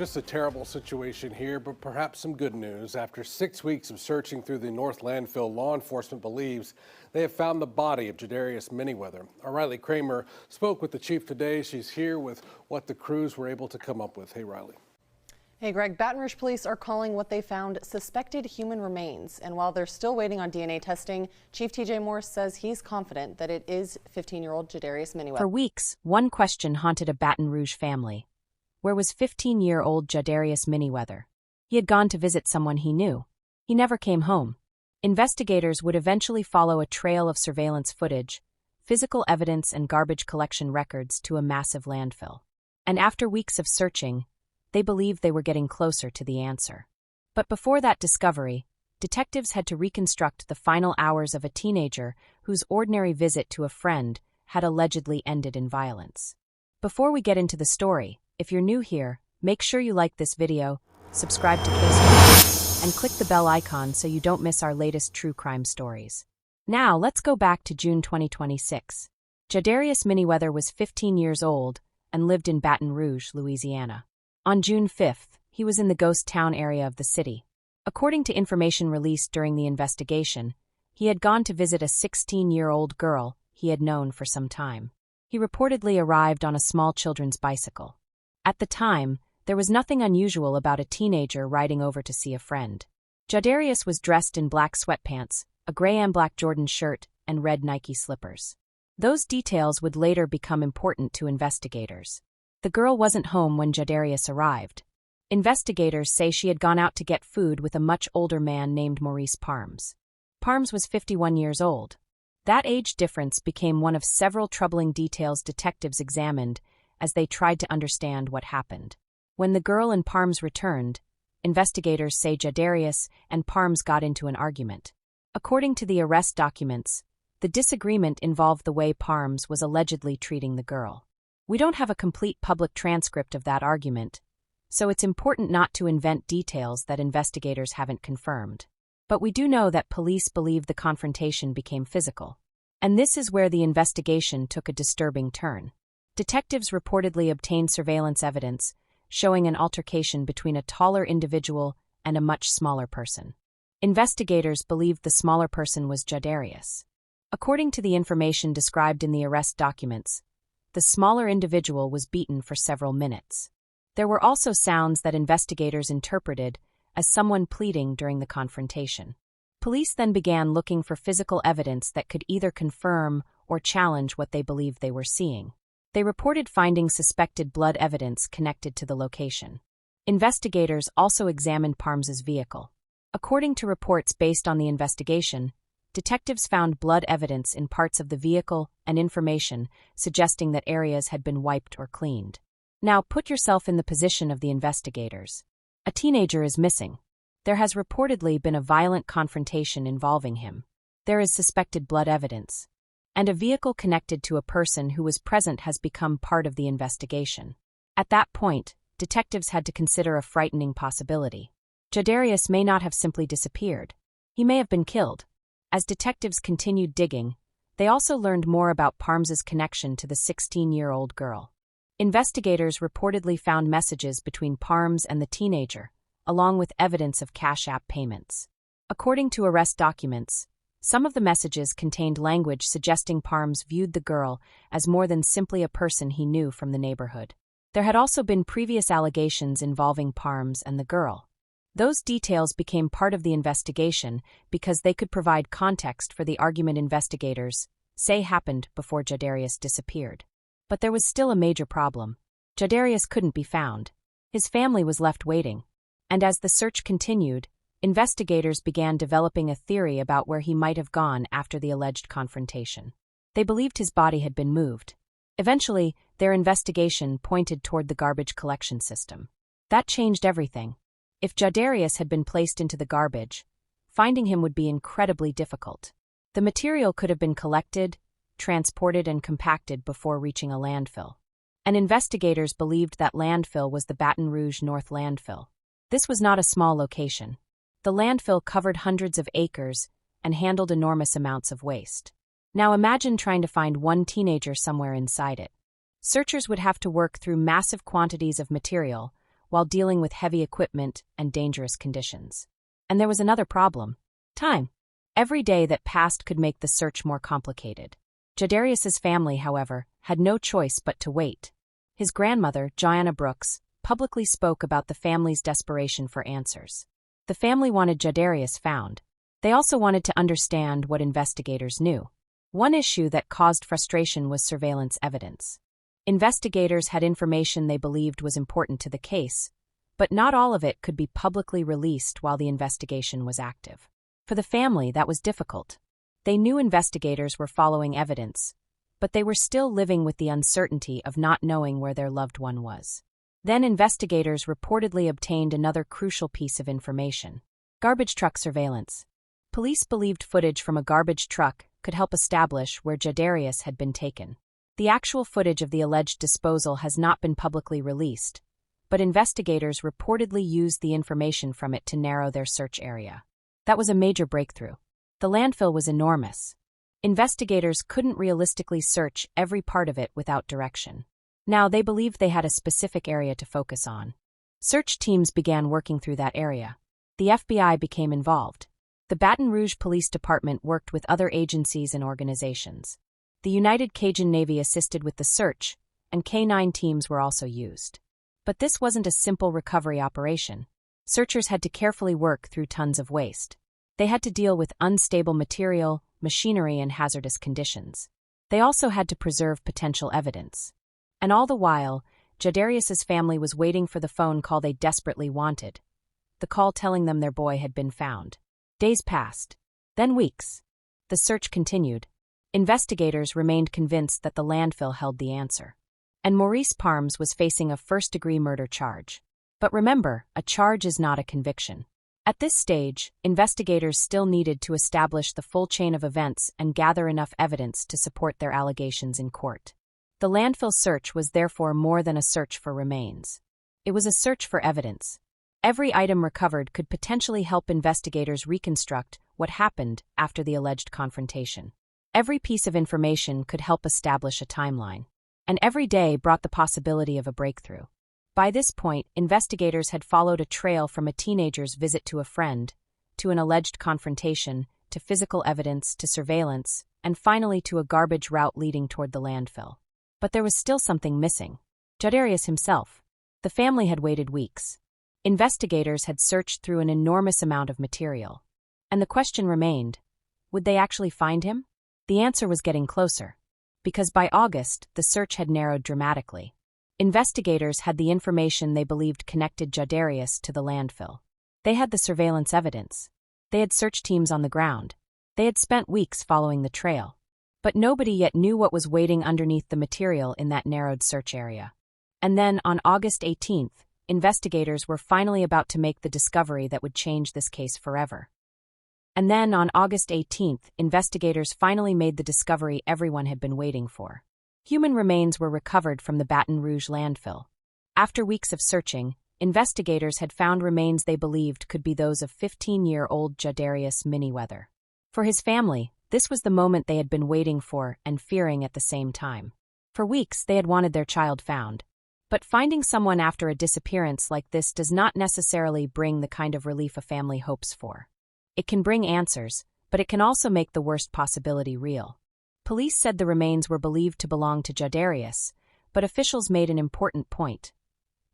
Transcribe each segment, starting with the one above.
Just a terrible situation here, but perhaps some good news. After 6 weeks of searching through the North Landfill, law enforcement believes they have found the body of Ja'Derrius Minnieweather. Our Riley Kramer spoke with the chief today. She's here with what the crews were able to come up with. Hey, Riley. Hey, Greg. Baton Rouge police are calling what they found suspected human remains. And while they're still waiting on DNA testing, Chief T.J. Morris says he's confident that it is 15-year-old Ja'Derrius Minnieweather. For weeks, one question haunted a Baton Rouge family. Where was 15-year-old Ja'Derrius Minnieweather? He had gone to visit someone he knew. He never came home. Investigators would eventually follow a trail of surveillance footage, physical evidence and garbage collection records to a massive landfill. And after weeks of searching, they believed they were getting closer to the answer. But before that discovery, detectives had to reconstruct the final hours of a teenager whose ordinary visit to a friend had allegedly ended in violence. Before we get into the story, if you're new here, make sure you like this video, subscribe to Case, and click the bell icon so you don't miss our latest true crime stories. Now, let's go back to June 2026. Ja'Derrius Minnieweather was 15 years old and lived in Baton Rouge, Louisiana. On June 5th, he was in the ghost town area of the city. According to information released during the investigation, he had gone to visit a 16-year-old girl he had known for some time. He reportedly arrived on a small children's bicycle. At the time, there was nothing unusual about a teenager riding over to see a friend. Jaderrius was dressed in black sweatpants, a gray and black Jordan shirt, and red Nike slippers. Those details would later become important to investigators. The girl wasn't home when Jaderrius arrived. Investigators say she had gone out to get food with a much older man named Maurice Parms. Parms was 51 years old. That age difference became one of several troubling details detectives examined as they tried to understand what happened. When the girl and Parms returned, investigators say Jaderrius and Parms got into an argument. According to the arrest documents, the disagreement involved the way Parms was allegedly treating the girl. We don't have a complete public transcript of that argument, so it's important not to invent details that investigators haven't confirmed. But we do know that police believe the confrontation became physical. And this is where the investigation took a disturbing turn. Detectives reportedly obtained surveillance evidence showing an altercation between a taller individual and a much smaller person. Investigators believed the smaller person was Jaderrius. According to the information described in the arrest documents, the smaller individual was beaten for several minutes. There were also sounds that investigators interpreted as someone pleading during the confrontation. Police then began looking for physical evidence that could either confirm or challenge what they believed they were seeing. They reported finding suspected blood evidence connected to the location. Investigators also examined Parms's vehicle. According to reports based on the investigation, detectives found blood evidence in parts of the vehicle and information suggesting that areas had been wiped or cleaned. Now put yourself in the position of the investigators. A teenager is missing. There has reportedly been a violent confrontation involving him. There is suspected blood evidence. And a vehicle connected to a person who was present has become part of the investigation. At that point, detectives had to consider a frightening possibility. Jaderrius may not have simply disappeared. He may have been killed. As detectives continued digging, they also learned more about Parms's connection to the 16-year-old girl. Investigators reportedly found messages between Parms and the teenager, along with evidence of Cash App payments. According to arrest documents, some of the messages contained language suggesting Parms viewed the girl as more than simply a person he knew from the neighborhood. There had also been previous allegations involving Parms and the girl. Those details became part of the investigation because they could provide context for the argument investigators say happened before Jaderrius disappeared. But there was still a major problem. Jaderrius couldn't be found. His family was left waiting. And as the search continued, investigators began developing a theory about where he might have gone after the alleged confrontation. They believed his body had been moved. Eventually, their investigation pointed toward the garbage collection system. That changed everything. If Jaderrius had been placed into the garbage, finding him would be incredibly difficult. The material could have been collected, transported, and compacted before reaching a landfill. And investigators believed that landfill was the Baton Rouge North Landfill. This was not a small location. The landfill covered hundreds of acres and handled enormous amounts of waste. Now imagine trying to find one teenager somewhere inside it. Searchers would have to work through massive quantities of material, while dealing with heavy equipment and dangerous conditions. And there was another problem: time. Every day that passed could make the search more complicated. Jaderrius's family, however, had no choice but to wait. His grandmother, Joanna Brooks, publicly spoke about the family's desperation for answers. The family wanted Jaderrius found. They also wanted to understand what investigators knew. One issue that caused frustration was surveillance evidence. Investigators had information they believed was important to the case, but not all of it could be publicly released while the investigation was active. For the family, that was difficult. They knew investigators were following evidence, but they were still living with the uncertainty of not knowing where their loved one was. Then investigators reportedly obtained another crucial piece of information: garbage truck surveillance. Police believed footage from a garbage truck could help establish where Jaderrius had been taken. The actual footage of the alleged disposal has not been publicly released, but investigators reportedly used the information from it to narrow their search area. That was a major breakthrough. The landfill was enormous. Investigators couldn't realistically search every part of it without direction. Now they believed they had a specific area to focus on. Search teams began working through that area. The FBI became involved. The Baton Rouge Police Department worked with other agencies and organizations. The United Cajun Navy assisted with the search, and K-9 teams were also used. But this wasn't a simple recovery operation. Searchers had to carefully work through tons of waste. They had to deal with unstable material, machinery, and hazardous conditions. They also had to preserve potential evidence. And all the while, Jaderrius's family was waiting for the phone call they desperately wanted, the call telling them their boy had been found. Days passed, then weeks. The search continued. Investigators remained convinced that the landfill held the answer. And Maurice Parms was facing a first-degree murder charge. But remember, a charge is not a conviction. At this stage, investigators still needed to establish the full chain of events and gather enough evidence to support their allegations in court. The landfill search was therefore more than a search for remains. It was a search for evidence. Every item recovered could potentially help investigators reconstruct what happened after the alleged confrontation. Every piece of information could help establish a timeline. And every day brought the possibility of a breakthrough. By this point, investigators had followed a trail from a teenager's visit to a friend, to an alleged confrontation, to physical evidence, to surveillance, and finally to a garbage route leading toward the landfill. But there was still something missing: Jaderrius himself. The family had waited weeks. Investigators had searched through an enormous amount of material. And the question remained: would they actually find him? The answer was getting closer. Because by August, the search had narrowed dramatically. Investigators had the information they believed connected Jaderrius to the landfill. They had the surveillance evidence. They had search teams on the ground. They had spent weeks following the trail. But nobody yet knew what was waiting underneath the material in that narrowed search area. And then, on August 18th, investigators were finally about to make the discovery that would change this case forever. And then, on August 18th, investigators finally made the discovery everyone had been waiting for. Human remains were recovered from the Baton Rouge landfill. After weeks of searching, investigators had found remains they believed could be those of 15-year-old Ja'Derrius Minnieweather. For his family, this was the moment they had been waiting for and fearing at the same time. For weeks, they had wanted their child found. But finding someone after a disappearance like this does not necessarily bring the kind of relief a family hopes for. It can bring answers, but it can also make the worst possibility real. Police said the remains were believed to belong to Jaderrius, but officials made an important point.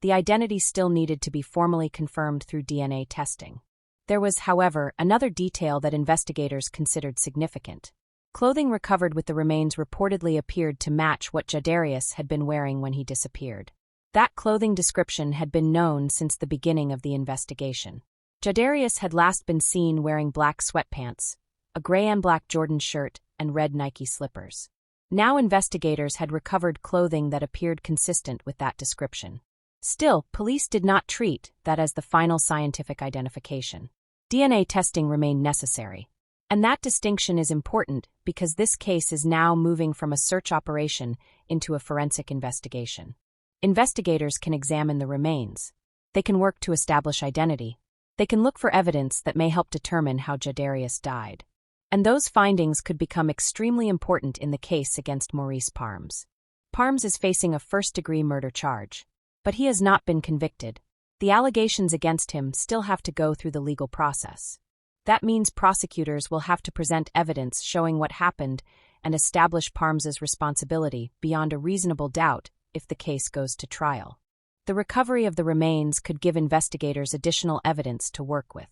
The identity still needed to be formally confirmed through DNA testing. There was, however, another detail that investigators considered significant. Clothing recovered with the remains reportedly appeared to match what Jaderrius had been wearing when he disappeared. That clothing description had been known since the beginning of the investigation. Jaderrius had last been seen wearing black sweatpants, a gray and black Jordan shirt, and red Nike slippers. Now investigators had recovered clothing that appeared consistent with that description. Still, police did not treat that as the final scientific identification. DNA testing remained necessary. And that distinction is important because this case is now moving from a search operation into a forensic investigation. Investigators can examine the remains. They can work to establish identity. They can look for evidence that may help determine how Jaderrius died. And those findings could become extremely important in the case against Maurice Parms. Parms is facing a first-degree murder charge. But he has not been convicted. the allegations against him still have to go through the legal process. That means prosecutors will have to present evidence showing what happened and establish Parms's responsibility beyond a reasonable doubt if the case goes to trial. The recovery of the remains could give investigators additional evidence to work with.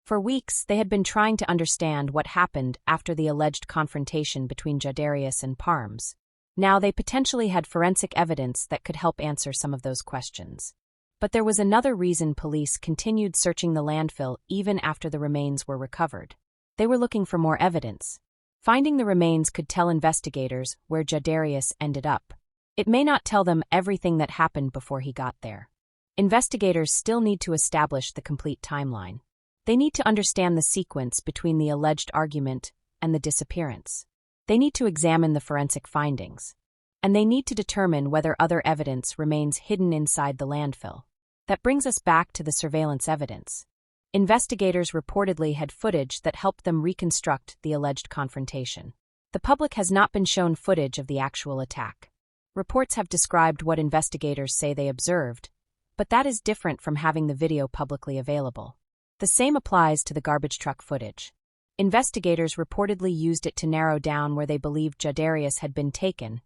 For weeks, they had been trying to understand what happened after the alleged confrontation between Jaderrius and Parms. Now they potentially had forensic evidence that could help answer some of those questions. But there was another reason police continued searching the landfill even after the remains were recovered. They were looking for more evidence. Finding the remains could tell investigators where Jaderrius ended up. It may not tell them everything that happened before he got there. Investigators still need to establish the complete timeline. They need to understand the sequence between the alleged argument and the disappearance. They need to examine the forensic findings. And they need to determine whether other evidence remains hidden inside the landfill. That brings us back to the surveillance evidence. Investigators reportedly had footage that helped them reconstruct the alleged confrontation. The public has not been shown footage of the actual attack. Reports have described what investigators say they observed, but that is different from having the video publicly available. The same applies to the garbage truck footage. Investigators reportedly used it to narrow down where they believed Jaderrius had been taken,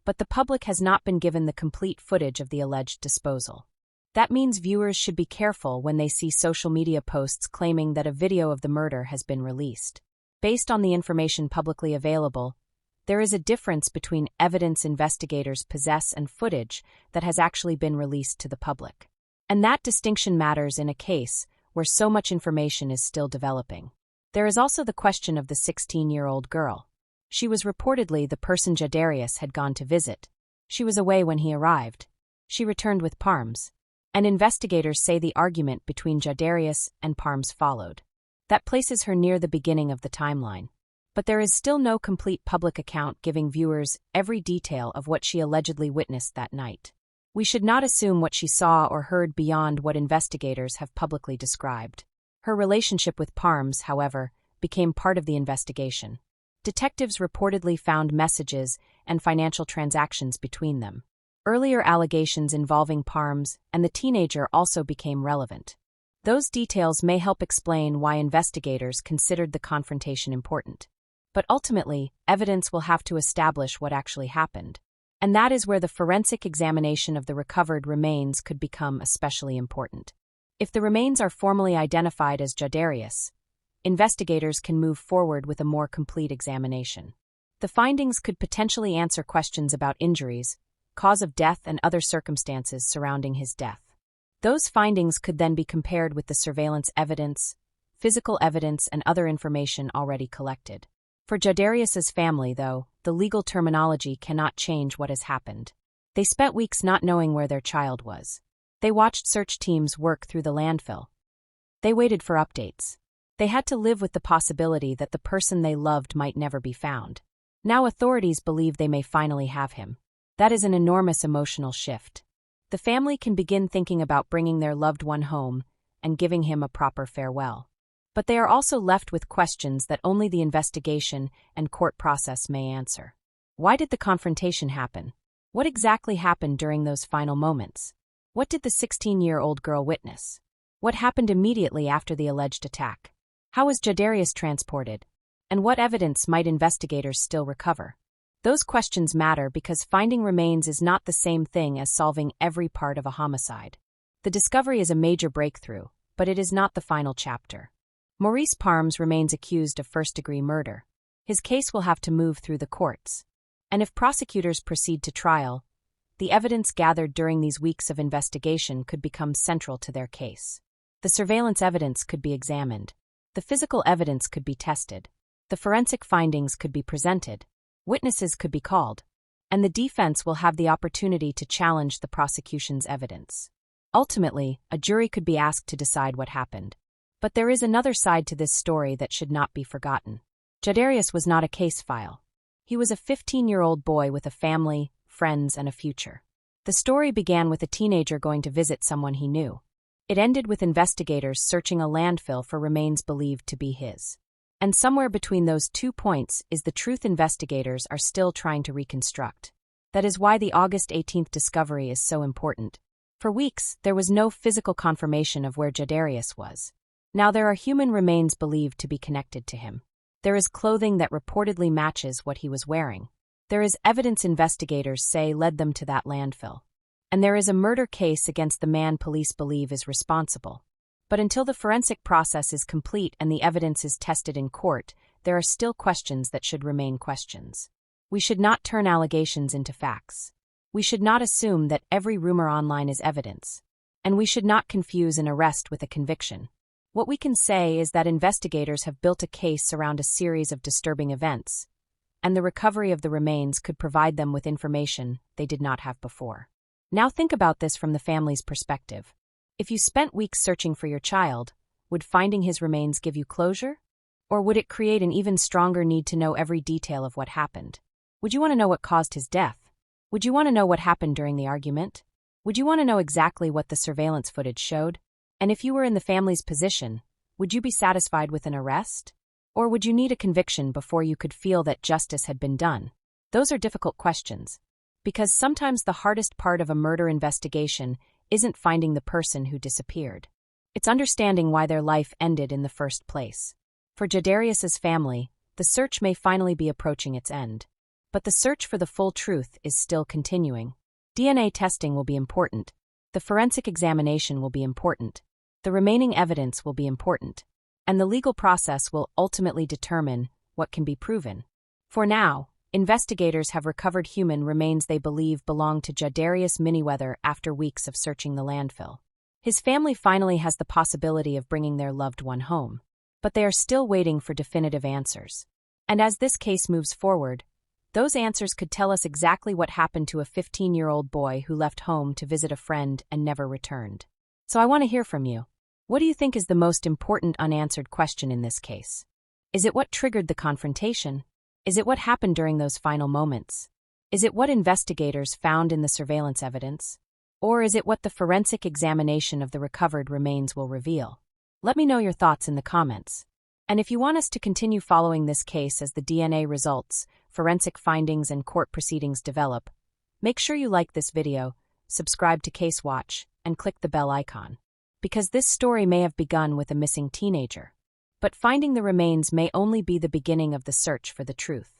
but the public has not been given the complete footage of the alleged disposal. That means viewers should be careful when they see social media posts claiming that a video of the murder has been released. Based on the information publicly available, there is a difference between evidence investigators possess and footage that has actually been released to the public. And that distinction matters in a case where so much information is still developing. There is also the question of the 16-year-old girl. She was reportedly the person Jaderrius had gone to visit. She was away when he arrived. She returned with Parms. And investigators say the argument between Jaderrius and Parms followed. That places her near the beginning of the timeline. But there is still no complete public account giving viewers every detail of what she allegedly witnessed that night. We should not assume what she saw or heard beyond what investigators have publicly described. Her relationship with Parms, however, became part of the investigation. Detectives reportedly found messages and financial transactions between them. Earlier allegations involving Parms and the teenager also became relevant. Those details may help explain why investigators considered the confrontation important. But ultimately, evidence will have to establish what actually happened. And that is where the forensic examination of the recovered remains could become especially important. If the remains are formally identified as Jaderrius, investigators can move forward with a more complete examination. The findings could potentially answer questions about injuries, cause of death, and other circumstances surrounding his death. Those findings could then be compared with the surveillance evidence, physical evidence, and other information already collected. For Jaderrius's family, though, the legal terminology cannot change what has happened. They spent weeks not knowing where their child was. They watched search teams work through the landfill. They waited for updates. They had to live with the possibility that the person they loved might never be found. Now authorities believe they may finally have him. That is an enormous emotional shift. The family can begin thinking about bringing their loved one home and giving him a proper farewell. But they are also left with questions that only the investigation and court process may answer. Why did the confrontation happen? What exactly happened during those final moments? What did the 16-year-old girl witness? What happened immediately after the alleged attack? How was Jaderrius transported? And what evidence might investigators still recover? Those questions matter because finding remains is not the same thing as solving every part of a homicide. The discovery is a major breakthrough, but it is not the final chapter. Maurice Parms remains accused of first-degree murder. His case will have to move through the courts. And if prosecutors proceed to trial, the evidence gathered during these weeks of investigation could become central to their case. The surveillance evidence could be examined. The physical evidence could be tested. The forensic findings could be presented. Witnesses could be called. And the defense will have the opportunity to challenge the prosecution's evidence. Ultimately, a jury could be asked to decide what happened. But there is another side to this story that should not be forgotten. Jaderrius was not a case file. He was a 15-year-old boy with a family, friends, and a future. The story began with a teenager going to visit someone he knew. It ended with investigators searching a landfill for remains believed to be his. And somewhere between those 2 points is the truth investigators are still trying to reconstruct. That is why the August 18th discovery is so important. For weeks, there was no physical confirmation of where Jaderrius was. Now there are human remains believed to be connected to him. There is clothing that reportedly matches what he was wearing. There is evidence investigators say led them to that landfill. And there is a murder case against the man police believe is responsible. But until the forensic process is complete and the evidence is tested in court, there are still questions that should remain questions. We should not turn allegations into facts. We should not assume that every rumor online is evidence. And we should not confuse an arrest with a conviction. What we can say is that investigators have built a case around a series of disturbing events, and the recovery of the remains could provide them with information they did not have before. Now think about this from the family's perspective. If you spent weeks searching for your child, would finding his remains give you closure? Or would it create an even stronger need to know every detail of what happened? Would you want to know what caused his death? Would you want to know what happened during the argument? Would you want to know exactly what the surveillance footage showed? And if you were in the family's position, would you be satisfied with an arrest? Or would you need a conviction before you could feel that justice had been done? Those are difficult questions. Because sometimes the hardest part of a murder investigation isn't finding the person who disappeared. It's understanding why their life ended in the first place. For Jaderrius's family, the search may finally be approaching its end. But the search for the full truth is still continuing. DNA testing will be important. The forensic examination will be important. The remaining evidence will be important. And the legal process will ultimately determine what can be proven. For now, investigators have recovered human remains they believe belong to Ja'Derrius Minnieweather after weeks of searching the landfill. His family finally has the possibility of bringing their loved one home. But they are still waiting for definitive answers. And as this case moves forward, those answers could tell us exactly what happened to a 15-year-old boy who left home to visit a friend and never returned. So I want to hear from you. What do you think is the most important unanswered question in this case? Is it what triggered the confrontation? Is it what happened during those final moments? Is it what investigators found in the surveillance evidence? Or is it what the forensic examination of the recovered remains will reveal? Let me know your thoughts in the comments. And if you want us to continue following this case as the DNA results, forensic findings, and court proceedings develop, make sure you like this video, subscribe to Case Watch, and click the bell icon. Because this story may have begun with a missing teenager. But finding the remains may only be the beginning of the search for the truth.